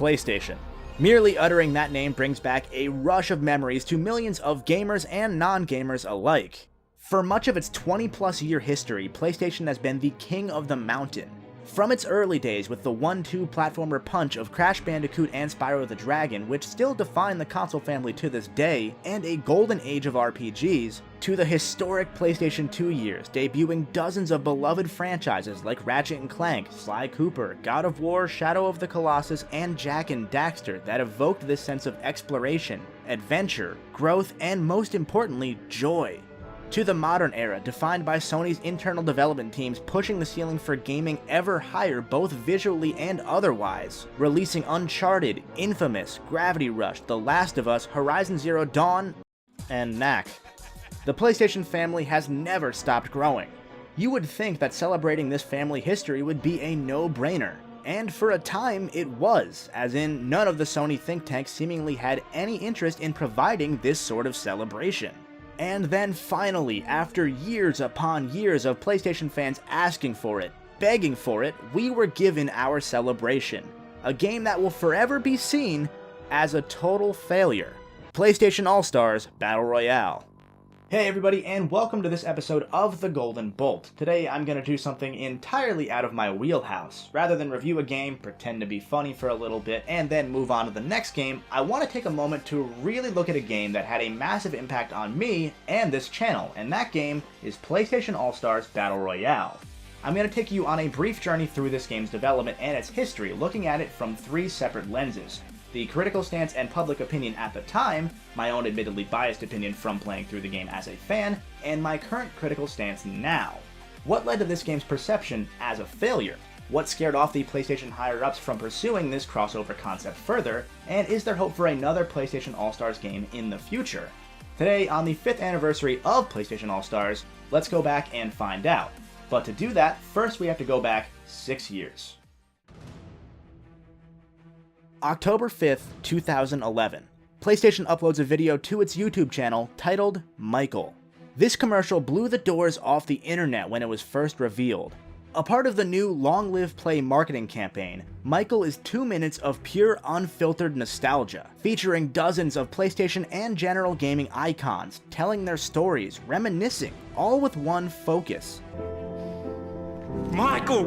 PlayStation. Merely uttering that name brings back a rush of memories to millions of gamers and non-gamers alike. For much of its 20-plus year history, PlayStation has been the king of the mountain. From its early days with the 1-2 platformer punch of Crash Bandicoot and Spyro the Dragon, which still define the console family to this day, and a golden age of RPGs, to the historic PlayStation 2 years, debuting dozens of beloved franchises like Ratchet & Clank, Sly Cooper, God of War, Shadow of the Colossus, and Jak and Daxter that evoked this sense of exploration, adventure, growth, and most importantly, joy. To the modern era, defined by Sony's internal development teams pushing the ceiling for gaming ever higher both visually and otherwise, releasing Uncharted, Infamous, Gravity Rush, The Last of Us, Horizon Zero Dawn, and Knack. The PlayStation family has never stopped growing. You would think that celebrating this family history would be a no-brainer. And for a time, it was, as in none of the Sony think tanks seemingly had any interest in providing this sort of celebration. And then finally, after years upon years of PlayStation fans asking for it, begging for it, we were given our celebration. A game that will forever be seen as a total failure. PlayStation All-Stars Battle Royale. Hey everybody, and welcome to this episode of The Golden Bolt. Today I'm going to do something entirely out of my wheelhouse. Rather than review a game, pretend to be funny for a little bit, and then move on to the next game, I want to take a moment to really look at a game that had a massive impact on me and this channel, and that game is PlayStation All-Stars Battle Royale. I'm going to take you on a brief journey through this game's development and its history, looking at it from three separate lenses. The critical stance and public opinion at the time, my own admittedly biased opinion from playing through the game as a fan, and my current critical stance now. What led to this game's perception as a failure? What scared off the PlayStation higher-ups from pursuing this crossover concept further? And is there hope for another PlayStation All-Stars game in the future? Today, on the 5th anniversary of PlayStation All-Stars, let's go back and find out. But to do that, first we have to go back 6 years. October 5th, 2011. PlayStation uploads a video to its YouTube channel titled Michael. This commercial blew the doors off the internet when it was first revealed. A part of the new Long Live Play marketing campaign, Michael is 2 minutes of pure unfiltered nostalgia, featuring dozens of PlayStation and general gaming icons, telling their stories, reminiscing, all with one focus. Michael!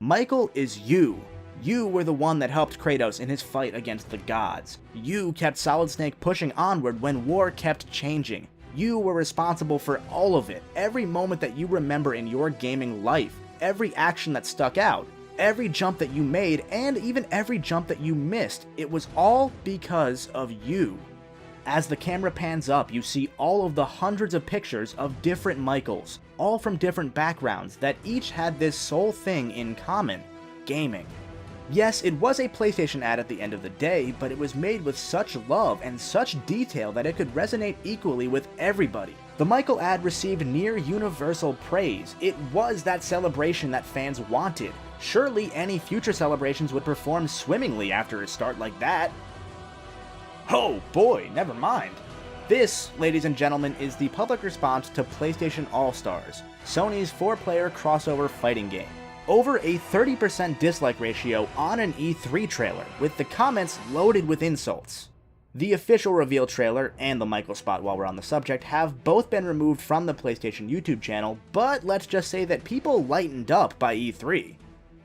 Michael is you. You were the one that helped Kratos in his fight against the gods. You kept Solid Snake pushing onward when war kept changing. You were responsible for all of it, every moment that you remember in your gaming life, every action that stuck out, every jump that you made, and even every jump that you missed. It was all because of you. As the camera pans up, you see all of the hundreds of pictures of different Michaels, all from different backgrounds that each had this sole thing in common: gaming. Yes, it was a PlayStation ad at the end of the day, but it was made with such love and such detail that it could resonate equally with everybody. The Michael ad received near universal praise. It was that celebration that fans wanted. Surely any future celebrations would perform swimmingly after a start like that. Oh boy, never mind. This, ladies and gentlemen, is the public response to PlayStation All-Stars, Sony's 4-player crossover fighting game. Over a 30% dislike ratio on an E3 trailer, with the comments loaded with insults. The official reveal trailer and the Michael spot while we're on the subject have both been removed from the PlayStation YouTube channel, but let's just say that people lightened up by E3.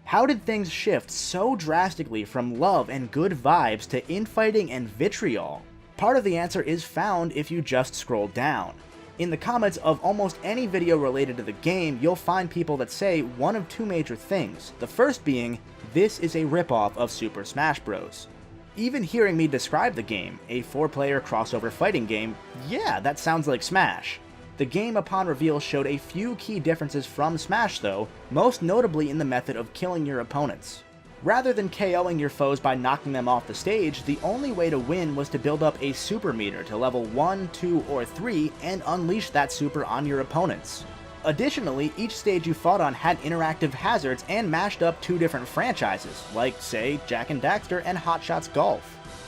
How did things shift so drastically from love and good vibes to infighting and vitriol? Part of the answer is found if you just scroll down. In the comments of almost any video related to the game, you'll find people that say one of two major things. The first being, this is a ripoff of Super Smash Bros. Even hearing me describe the game, a 4-player crossover fighting game, yeah, that sounds like Smash. The game upon reveal showed a few key differences from Smash though, most notably in the method of killing your opponents. Rather than KOing your foes by knocking them off the stage, the only way to win was to build up a super meter to level 1, 2, or 3 and unleash that super on your opponents. Additionally, each stage you fought on had interactive hazards and mashed up two different franchises, like, say, Jak and Daxter and Hot Shots Golf.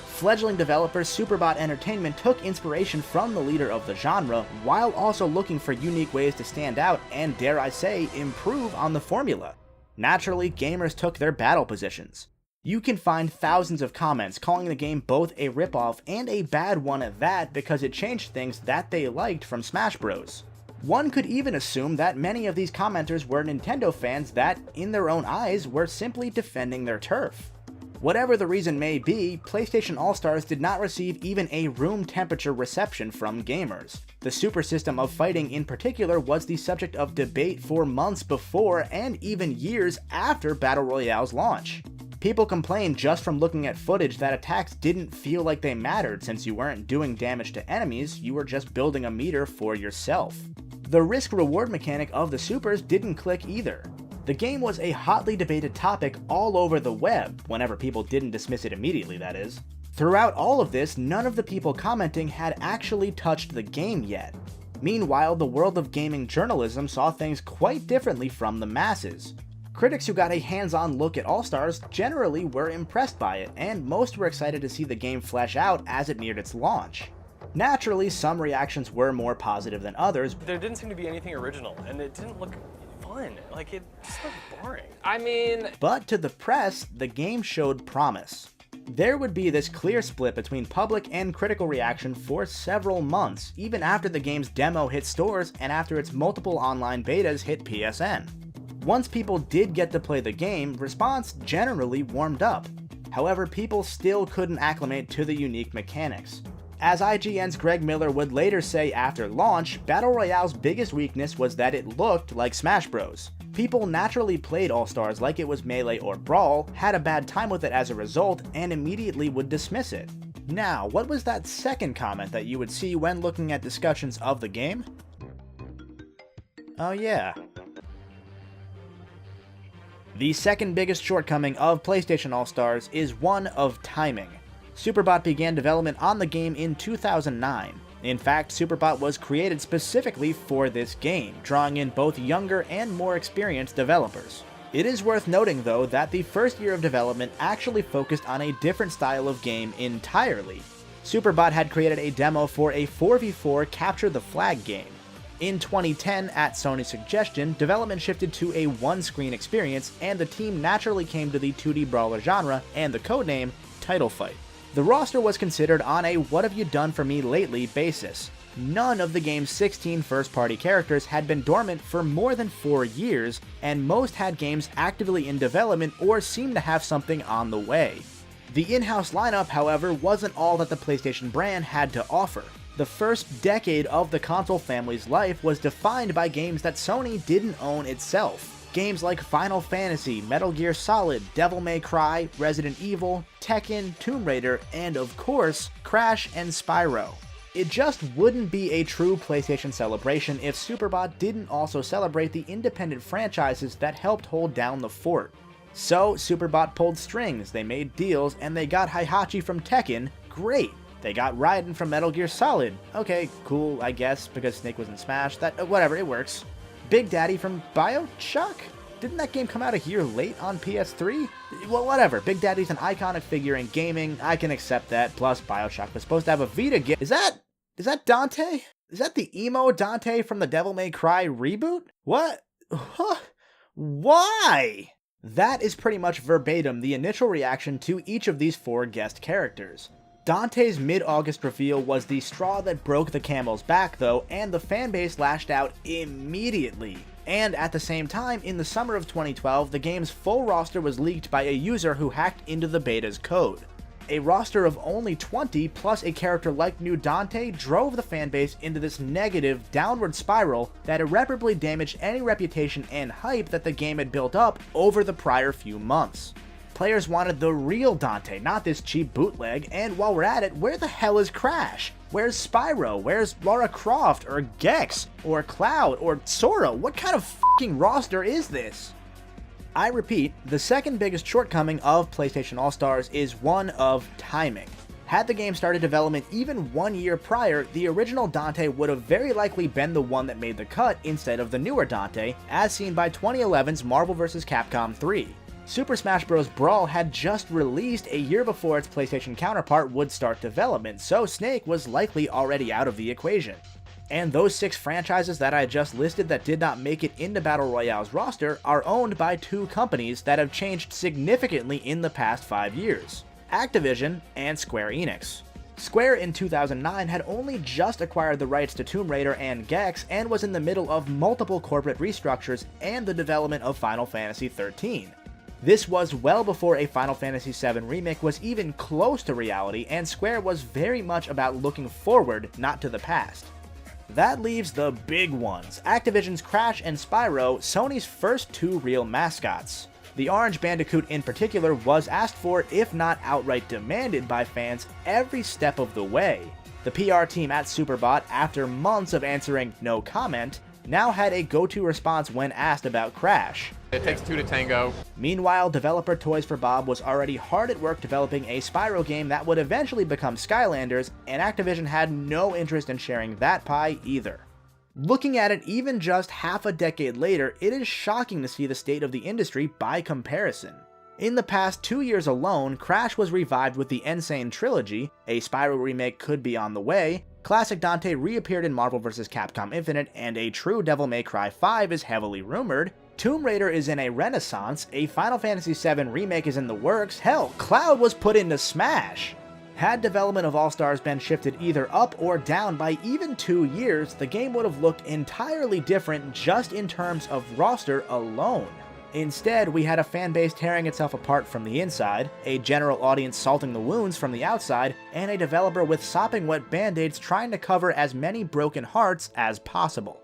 Fledgling developer Superbot Entertainment took inspiration from the leader of the genre, while also looking for unique ways to stand out and, dare I say, improve on the formula. Naturally, gamers took their battle positions. You can find thousands of comments calling the game both a ripoff and a bad one at that because it changed things that they liked from Smash Bros. One could even assume that many of these commenters were Nintendo fans that, in their own eyes, were simply defending their turf. Whatever the reason may be, PlayStation All-Stars did not receive even a room temperature reception from gamers. The super system of fighting in particular was the subject of debate for months before and even years after Battle Royale's launch. People complained just from looking at footage that attacks didn't feel like they mattered since you weren't doing damage to enemies, you were just building a meter for yourself. The risk-reward mechanic of the supers didn't click either. The game was a hotly debated topic all over the web, whenever people didn't dismiss it immediately, that is. Throughout all of this, none of the people commenting had actually touched the game yet. Meanwhile, the world of gaming journalism saw things quite differently from the masses. Critics who got a hands-on look at All-Stars generally were impressed by it, and most were excited to see the game flesh out as it neared its launch. Naturally, some reactions were more positive than others. There didn't seem to be anything original, and it didn't look fun. Like, it just looked boring. But to the press, the game showed promise. There would be this clear split between public and critical reaction for several months, even after the game's demo hit stores and after its multiple online betas hit PSN. Once people did get to play the game, response generally warmed up. However, people still couldn't acclimate to the unique mechanics. As IGN's Greg Miller would later say after launch, Battle Royale's biggest weakness was that it looked like Smash Bros. People naturally played All-Stars like it was Melee or Brawl, had a bad time with it as a result, and immediately would dismiss it. Now, what was that second comment that you would see when looking at discussions of the game? Oh yeah. The second biggest shortcoming of PlayStation All-Stars is one of timing. Superbot began development on the game in 2009. In fact, Superbot was created specifically for this game, drawing in both younger and more experienced developers. It is worth noting though that the first year of development actually focused on a different style of game entirely. Superbot had created a demo for a 4v4 capture the flag game. In 2010, at Sony's suggestion, development shifted to a one-screen experience, and the team naturally came to the 2D brawler genre and the codename Title Fight. The roster was considered on a what have you done for me lately basis. None of the game's 16 first-party characters had been dormant for more than 4 years, and most had games actively in development or seemed to have something on the way. The in-house lineup, however, wasn't all that the PlayStation brand had to offer. The first decade of the console family's life was defined by games that Sony didn't own itself. Games like Final Fantasy, Metal Gear Solid, Devil May Cry, Resident Evil, Tekken, Tomb Raider, and of course, Crash and Spyro. It just wouldn't be a true PlayStation celebration if Superbot didn't also celebrate the independent franchises that helped hold down the fort. So, Superbot pulled strings, they made deals, and they got Heihachi from Tekken, great. They got Raiden from Metal Gear Solid, okay, cool, I guess, because Snake was in Smash, whatever, it works. Big Daddy from BioShock? Didn't that game come out a year late on PS3? Well, whatever. Big Daddy's an iconic figure in gaming. I can accept that. Plus, BioShock was supposed to have a Vita game. Is that Dante? Is that the emo Dante from the Devil May Cry reboot? What? Huh? Why? That is pretty much verbatim the initial reaction to each of these 4 guest characters. Dante's mid-August reveal was the straw that broke the camel's back though, and the fanbase lashed out immediately. And at the same time, in the summer of 2012, the game's full roster was leaked by a user who hacked into the beta's code. A roster of only 20 plus a character like New Dante drove the fanbase into this negative, downward spiral that irreparably damaged any reputation and hype that the game had built up over the prior few months. Players wanted the real Dante, not this cheap bootleg, and while we're at it, where the hell is Crash? Where's Spyro? Where's Lara Croft? Or Gex? Or Cloud? Or Sora? What kind of f***ing roster is this? I repeat, the second biggest shortcoming of PlayStation All-Stars is one of timing. Had the game started development even 1 year prior, the original Dante would have very likely been the one that made the cut instead of the newer Dante, as seen by 2011's Marvel vs. Capcom 3. Super Smash Bros. Brawl had just released a year before its PlayStation counterpart would start development, so Snake was likely already out of the equation. And those 6 franchises that I just listed that did not make it into Battle Royale's roster are owned by 2 companies that have changed significantly in the past 5 years: Activision and Square Enix. Square in 2009 had only just acquired the rights to Tomb Raider and Gex and was in the middle of multiple corporate restructures and the development of Final Fantasy XIII. This was well before a Final Fantasy VII remake was even close to reality, and Square was very much about looking forward, not to the past. That leaves the big ones: Activision's Crash and Spyro, Sony's first 2 real mascots. The Orange Bandicoot in particular was asked for, if not outright demanded by fans, every step of the way. The PR team at Superbot, after months of answering no comment, now had a go-to response when asked about Crash. It takes 2 to tango. Meanwhile, developer Toys for Bob was already hard at work developing a Spyro game that would eventually become Skylanders, and Activision had no interest in sharing that pie either. Looking at it even just half a decade later, it is shocking to see the state of the industry by comparison. In the past 2 years alone, Crash was revived with the Insane Trilogy, a Spyro remake could be on the way, Classic Dante reappeared in Marvel vs. Capcom Infinite, and a true Devil May Cry 5 is heavily rumored, Tomb Raider is in a renaissance, a Final Fantasy VII remake is in the works, hell, Cloud was put into Smash! Had development of All-Stars been shifted either up or down by even 2 years, the game would have looked entirely different just in terms of roster alone. Instead, we had a fanbase tearing itself apart from the inside, a general audience salting the wounds from the outside, and a developer with sopping wet band-aids trying to cover as many broken hearts as possible.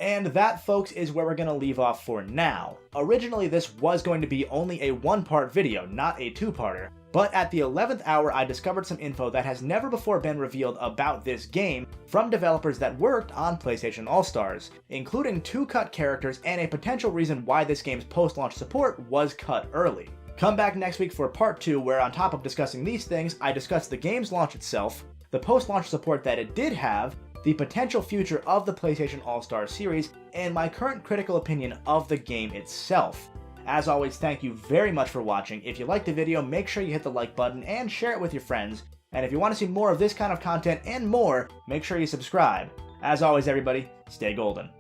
And that, folks, is where we're going to leave off for now. Originally, this was going to be only a 1-part video, not a 2-parter, but at the 11th hour I discovered some info that has never before been revealed about this game from developers that worked on PlayStation All-Stars, including 2 cut characters and a potential reason why this game's post-launch support was cut early. Come back next week for part 2, where on top of discussing these things, I discuss the game's launch itself, the post-launch support that it did have, the potential future of the PlayStation All-Stars series, and my current critical opinion of the game itself. As always, thank you very much for watching. If you liked the video, make sure you hit the like button and share it with your friends. And if you want to see more of this kind of content and more, make sure you subscribe. As always, everybody, stay golden.